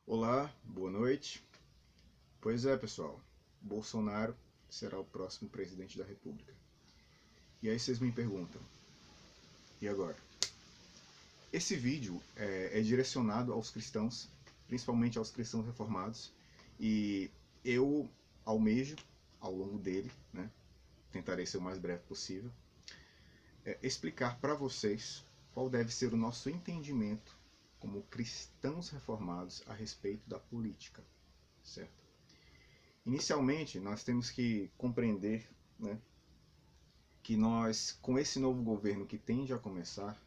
Olá, boa noite. Pois é, pessoal, Bolsonaro será o próximo presidente da República. E aí vocês me perguntam, e agora? Esse vídeo é direcionado aos cristãos, principalmente aos cristãos reformados, e eu almejo, ao longo dele, tentarei ser o mais breve possível, explicar para vocês qual deve ser o nosso entendimento como cristãos reformados a respeito da política, certo? Inicialmente, nós temos que compreender, que nós, com esse novo governo que tende a começar,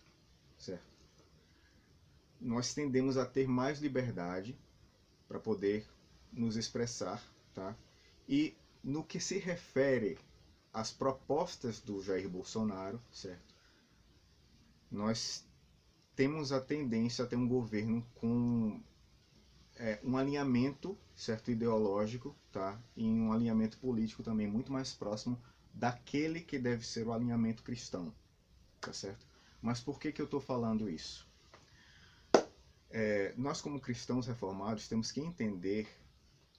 certo? Nós tendemos a ter mais liberdade para poder nos expressar, tá? E no que se refere às propostas do Jair Bolsonaro, certo? Nós temos a tendência a ter um governo com um alinhamento, certo, ideológico, tá? E um alinhamento político também muito mais próximo daquele que deve ser o alinhamento cristão, tá certo? Mas por que eu estou falando isso? Nós como cristãos reformados temos que entender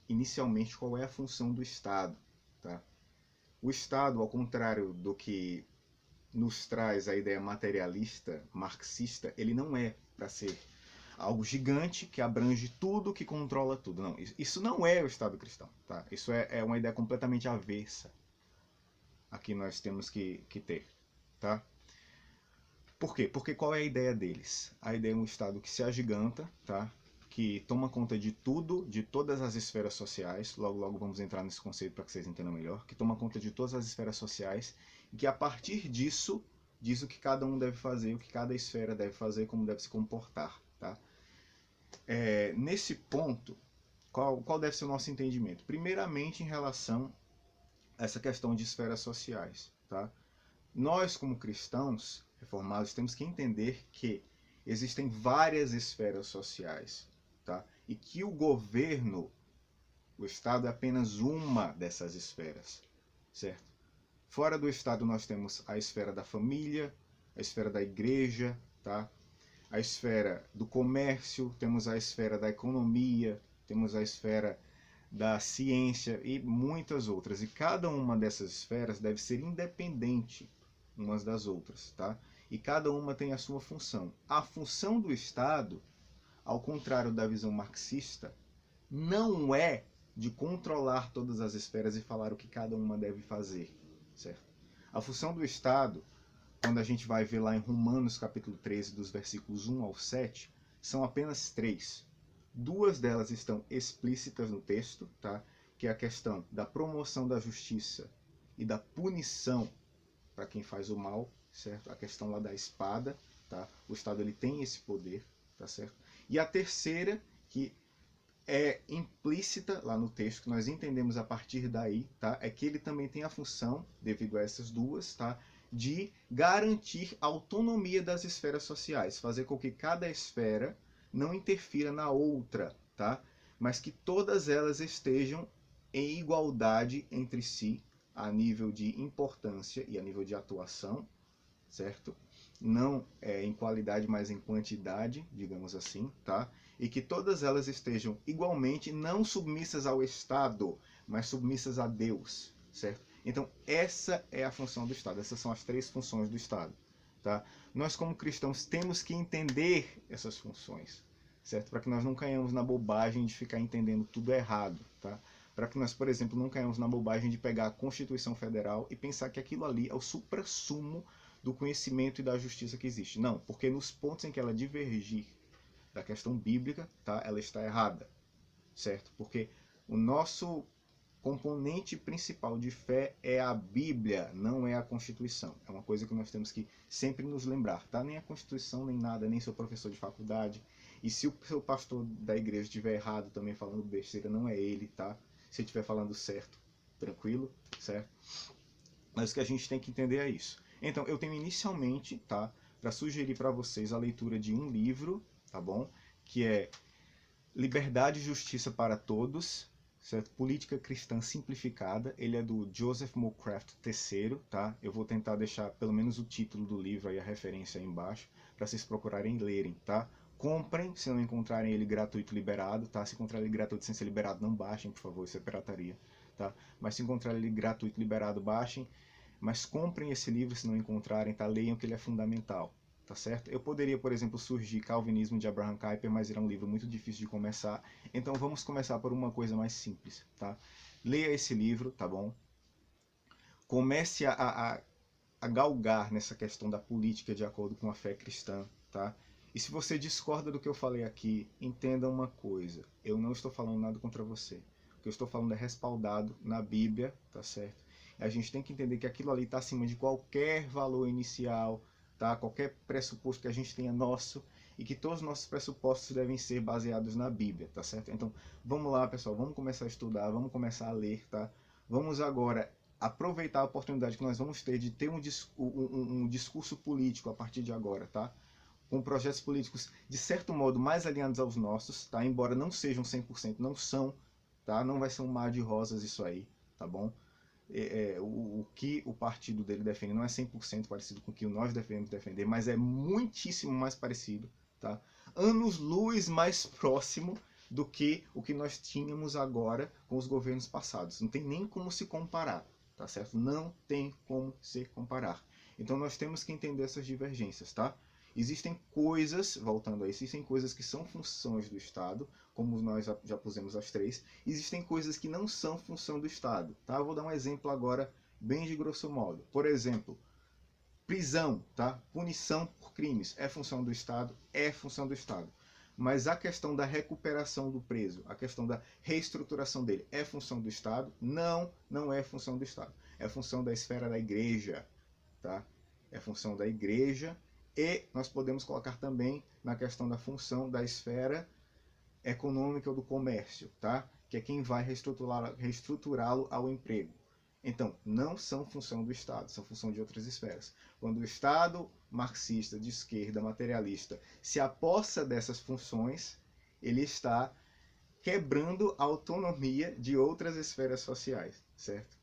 inicialmente qual é a função do Estado, tá? O Estado, ao contrário do que nos traz a ideia materialista, marxista, ele não é para ser algo gigante que abrange tudo, que controla tudo. Não, isso não é o Estado cristão, tá? Isso é uma ideia completamente avessa a que nós temos que ter, tá? Por quê? Porque qual é a ideia deles? A ideia é um Estado que se agiganta, tá? Que toma conta de tudo, de todas as esferas sociais, logo vamos entrar nesse conceito para que vocês entendam melhor, que toma conta de todas as esferas sociais, e que a partir disso, diz o que cada um deve fazer, o que cada esfera deve fazer, como deve se comportar, tá? Nesse ponto, qual deve ser o nosso entendimento? Primeiramente, em relação a essa questão de esferas sociais, tá? Nós, como cristãos reformados, temos que entender que existem várias esferas sociais, tá? E que o governo, o Estado, é apenas uma dessas esferas, certo? Fora do Estado nós temos a esfera da família, a esfera da igreja, tá? A esfera do comércio, temos a esfera da economia, temos a esfera da ciência e muitas outras. E cada uma dessas esferas deve ser independente umas das outras, tá? E cada uma tem a sua função. A função do Estado, ao contrário da visão marxista, não é de controlar todas as esferas e falar o que cada uma deve fazer, certo? A função do Estado, quando a gente vai ver lá em Romanos capítulo 13, dos versículos 1 ao 7, são apenas 3. Duas delas estão explícitas no texto, tá? Que é a questão da promoção da justiça e da punição para quem faz o mal, certo? A questão lá da espada, tá? O Estado ele tem esse poder, tá certo? E a terceira, que é implícita lá no texto, que nós entendemos a partir daí, tá? É que ele também tem a função, devido a essas duas, tá? De garantir a autonomia das esferas sociais, fazer com que cada esfera não interfira na outra, tá? Mas que todas elas estejam em igualdade entre si, a nível de importância e a nível de atuação, certo? Não em qualidade, mas em quantidade, digamos assim, tá? E que todas elas estejam igualmente não submissas ao Estado, mas submissas a Deus, certo? Então, essa é a função do Estado, essas são as 3 funções do Estado, tá? Nós, como cristãos, temos que entender essas funções, certo? Para que nós não caiamos na bobagem de ficar entendendo tudo errado, tá? Para que nós, por exemplo, não caiamos na bobagem de pegar a Constituição Federal e pensar que aquilo ali é o suprassumo do conhecimento e da justiça que existe. Não, porque nos pontos em que ela divergir da questão bíblica, tá, ela está errada, certo? Porque o nosso componente principal de fé é a Bíblia, não é a Constituição. É uma coisa que nós temos que sempre nos lembrar, tá? Nem a Constituição, nem nada, nem seu professor de faculdade. E se o seu pastor da igreja estiver errado também falando besteira, não é ele, tá? Se estiver falando certo, tranquilo, certo? Mas o que a gente tem que entender é isso. Então, eu tenho inicialmente, tá, para sugerir para vocês a leitura de um livro, tá bom? Que é Liberdade e Justiça para Todos, certo? Política Cristã Simplificada. Ele é do Joseph Moorcraft III, tá? Eu vou tentar deixar pelo menos o título do livro aí, a referência aí embaixo, para vocês procurarem e lerem, tá? Comprem, se não encontrarem ele gratuito liberado, tá? Se encontrarem ele gratuito sem ser liberado, não baixem, por favor, isso é pirataria, tá? Mas se encontrarem ele gratuito liberado, baixem. Mas comprem esse livro se não encontrarem, tá? Leiam que ele é fundamental, tá certo? Eu poderia, por exemplo, surgir Calvinismo de Abraham Kuyper, mas ele é um livro muito difícil de começar. Então vamos começar por uma coisa mais simples, tá? Leia esse livro, tá bom? Comece a galgar nessa questão da política de acordo com a fé cristã, tá? E se você discorda do que eu falei aqui, entenda uma coisa, eu não estou falando nada contra você. O que eu estou falando é respaldado na Bíblia, tá certo? A gente tem que entender que aquilo ali está acima de qualquer valor inicial, tá? Qualquer pressuposto que a gente tenha nosso, e que todos os nossos pressupostos devem ser baseados na Bíblia, tá certo? Então, vamos lá, pessoal, vamos começar a estudar, vamos começar a ler, tá? Vamos agora aproveitar a oportunidade que nós vamos ter de ter um discurso político a partir de agora, tá? Com projetos políticos, de certo modo, mais alinhados aos nossos, tá? Embora não sejam 100%, não são, tá? Não vai ser um mar de rosas isso aí, tá bom? O que o partido dele defende não é 100% parecido com o que nós devemos defender, mas é muitíssimo mais parecido, tá? Anos-luz mais próximo do que o que nós tínhamos agora com os governos passados. Não tem nem como se comparar, tá certo? Não tem como se comparar. Então nós temos que entender essas divergências, tá? Existem coisas, voltando aí, existem coisas que são funções do Estado, como nós já pusemos as três. Existem coisas que não são função do Estado, tá? Eu vou dar um exemplo agora, bem de grosso modo. Por exemplo, prisão, tá? Punição por crimes, é função do Estado? É função do Estado. Mas a questão da recuperação do preso, a questão da reestruturação dele, é função do Estado? Não, não é função do Estado. É função da esfera da igreja, tá? É função da igreja. E nós podemos colocar também na questão da função da esfera econômica ou do comércio, tá? Que é quem vai reestruturá-lo ao emprego. Então, não são função do Estado, são função de outras esferas. Quando o Estado marxista, de esquerda, materialista, se apossa dessas funções, ele está quebrando a autonomia de outras esferas sociais, certo?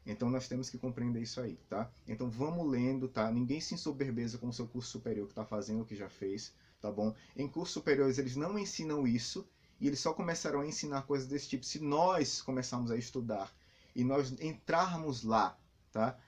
Então nós temos que compreender isso aí, tá? Então vamos lendo, tá? Ninguém se ensoberbeza com o seu curso superior que está fazendo o que já fez, tá bom? Em cursos superiores eles não ensinam isso, e eles só começarão a ensinar coisas desse tipo se nós começarmos a estudar e nós entrarmos lá, tá?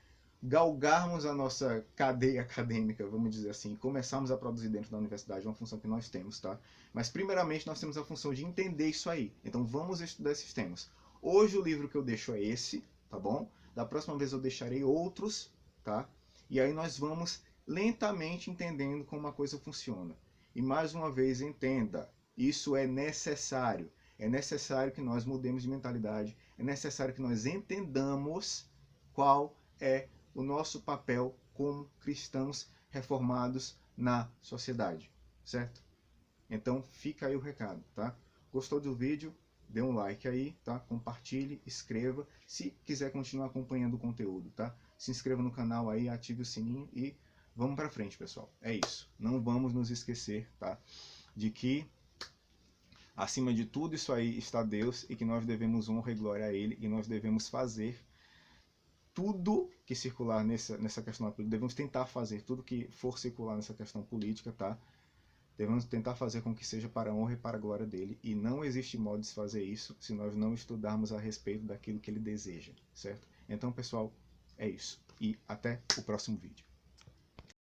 Galgarmos a nossa cadeia acadêmica, vamos dizer assim, e começarmos a produzir dentro da universidade, uma função que nós temos, tá? Mas primeiramente nós temos a função de entender isso aí. Então vamos estudar esses temas. Hoje o livro que eu deixo é esse, tá bom? Da próxima vez eu deixarei outros, tá? E aí nós vamos lentamente entendendo como a coisa funciona. E mais uma vez, entenda, isso é necessário. É necessário que nós mudemos de mentalidade. É necessário que nós entendamos qual é o nosso papel como cristãos reformados na sociedade, certo? Então fica aí o recado, tá? Gostou do vídeo? Dê um like aí, tá? Compartilhe, escreva. Se quiser continuar acompanhando o conteúdo, tá? Se inscreva no canal aí, ative o sininho e vamos pra frente, pessoal. É isso. Não vamos nos esquecer, tá? De que acima de tudo isso aí está Deus e que nós devemos honra e glória a Ele e nós devemos fazer tudo que circular nessa questão política. Devemos tentar fazer tudo que for circular nessa questão política, tá? Devemos tentar fazer com que seja para a honra e para a glória dele, e não existe modo de se fazer isso se nós não estudarmos a respeito daquilo que ele deseja, certo? Então, pessoal, é isso. E até o próximo vídeo.